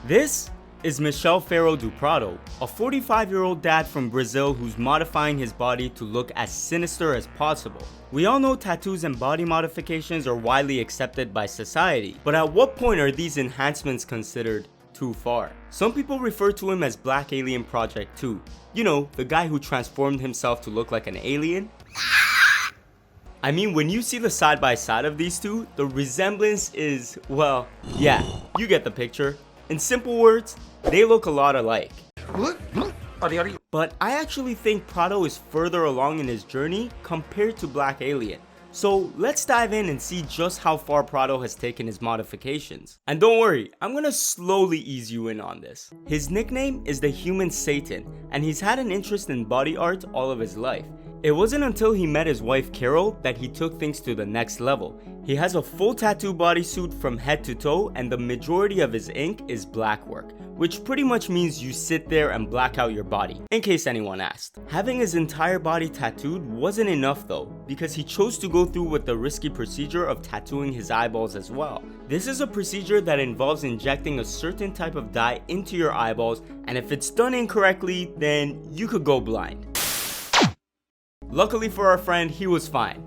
This is MICHEL Prado, a 45-year-old dad from Brazil who's modifying his body to look as sinister as possible. We all know tattoos and body modifications are widely accepted by society, but at what point are these enhancements considered too far? Some people refer to him as Black Alien Project 2. You know, the guy who transformed himself to look like an alien? I mean, when you see the side by side of these two, the resemblance is, well, yeah, you get the picture. In simple words, they look a lot alike. But I actually think Prado is further along in his journey compared to Black Alien. So let's dive in and see just how far Prado has taken his modifications. And don't worry, I'm gonna slowly ease you in on this. His nickname is the Human Satan, and he's had an interest in body art all of his life. It wasn't until he met his wife Carol that he took things to the next level. He has a full tattoo bodysuit from head to toe, and the majority of his ink is black work, which pretty much means you sit there and black out your body, in case anyone asked. Having his entire body tattooed wasn't enough though, because he chose to go through with the risky procedure of tattooing his eyeballs as well. This is a procedure that involves injecting a certain type of dye into your eyeballs, and if it's done incorrectly, then you could go blind. Luckily for our friend, he was fine.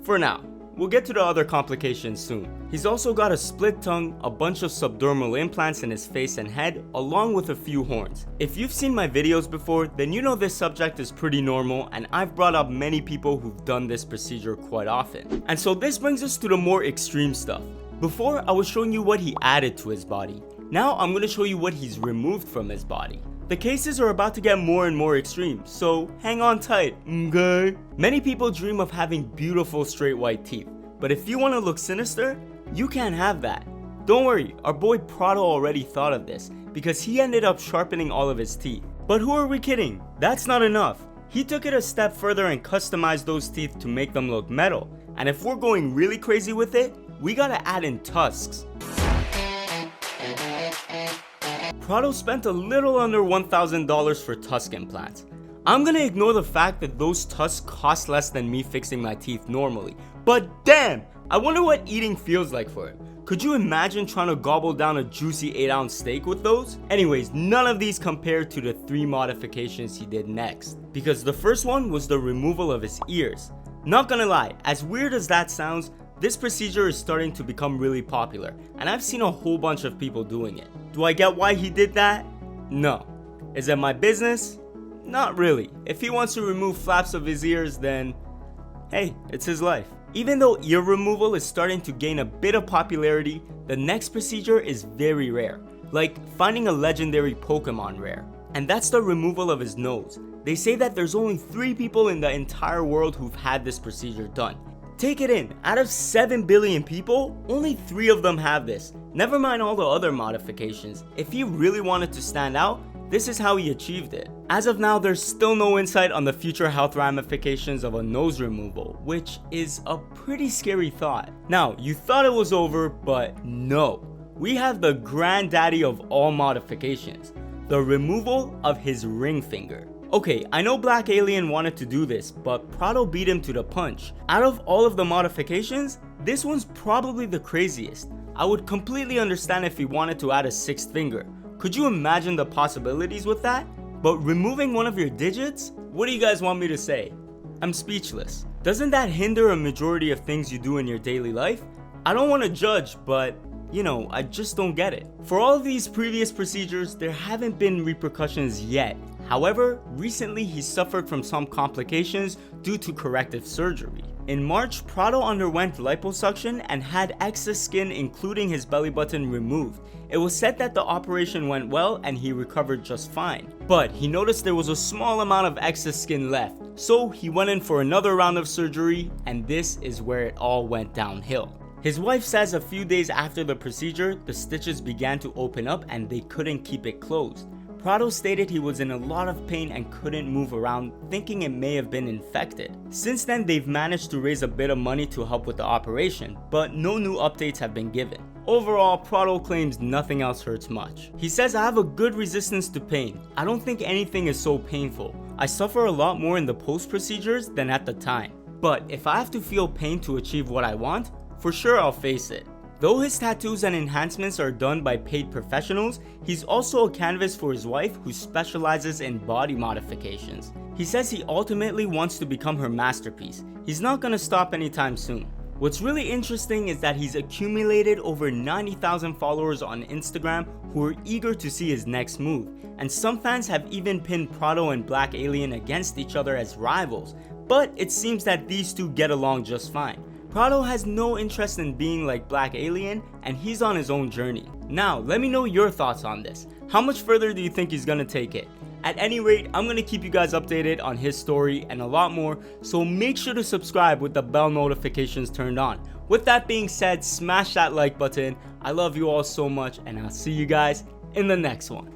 For now. We'll get to the other complications soon. He's also got a split tongue, a bunch of subdermal implants in his face and head, along with a few horns. If you've seen my videos before, then you know this subject is pretty normal, and I've brought up many people who've done this procedure quite often. And so this brings us to the more extreme stuff. Before, I was showing you what he added to his body. Now I'm going to show you what he's removed from his body. The cases are about to get more and more extreme, so hang on tight, okay? Many people dream of having beautiful straight white teeth, but if you want to look sinister, you can't have that. Don't worry, our boy Prado already thought of this, because he ended up sharpening all of his teeth. But who are we kidding? That's not enough. He took it a step further and customized those teeth to make them look metal, and if we're going really crazy with it, we gotta add in tusks. Prado spent a little under $1,000 for tusk implants. I'm gonna ignore the fact that those tusks cost less than me fixing my teeth normally, but damn, I wonder what eating feels like for him. Could you imagine trying to gobble down a juicy 8-ounce steak with those? Anyways, none of these compare to the 3 modifications he did next, because the first one was the removal of his ears. Not gonna lie, as weird as that sounds, this procedure is starting to become really popular, and I've seen a whole bunch of people doing it. Do I get why he did that? No. Is it my business? Not really. If he wants to remove flaps of his ears, then hey, it's his life. Even though ear removal is starting to gain a bit of popularity, the next procedure is very rare, like finding a legendary Pokemon rare. And that's the removal of his nose. They say that there's only 3 people in the entire world who've had this procedure done. Take it in, out of 7 billion people, only 3 of them have this. Never mind all the other modifications. If he really wanted to stand out, this is how he achieved it. As of now, there's still no insight on the future health ramifications of a nose removal, which is a pretty scary thought. Now, you thought it was over, but no. We have the granddaddy of all modifications, the removal of his ring finger. Okay, I know Black Alien wanted to do this, but Prado beat him to the punch. Out of all of the modifications, this one's probably the craziest. I would completely understand if he wanted to add a 6th finger. Could you imagine the possibilities with that? But removing one of your digits? What do you guys want me to say? I'm speechless. Doesn't that hinder a majority of things you do in your daily life? I don't want to judge, but you know, I just don't get it. For all of these previous procedures, there haven't been repercussions yet. However, recently he suffered from some complications due to corrective surgery. In March, Prado underwent liposuction and had excess skin including his belly button removed. It was said that the operation went well and he recovered just fine. But he noticed there was a small amount of excess skin left, so he went in for another round of surgery, and this is where it all went downhill. His wife says a few days after the procedure, the stitches began to open up and they couldn't keep it closed. Prado stated he was in a lot of pain and couldn't move around, thinking it may have been infected. Since then, they've managed to raise a bit of money to help with the operation, but no new updates have been given. Overall, Prado claims nothing else hurts much. He says, "I have a good resistance to pain. I don't think anything is so painful. I suffer a lot more in the post procedures than at the time. But if I have to feel pain to achieve what I want, for sure I'll face it." Though his tattoos and enhancements are done by paid professionals, he's also a canvas for his wife who specializes in body modifications. He says he ultimately wants to become her masterpiece. He's not gonna stop anytime soon. What's really interesting is that he's accumulated over 90,000 followers on Instagram who are eager to see his next move, and some fans have even pinned Prado and Black Alien against each other as rivals, but it seems that these two get along just fine. Prado has no interest in being like Black Alien, and he's on his own journey. Now, let me know your thoughts on this. How much further do you think he's gonna take it? At any rate, I'm gonna keep you guys updated on his story and a lot more, so make sure to subscribe with the bell notifications turned on. With that being said, smash that like button. I love you all so much, and I'll see you guys in the next one.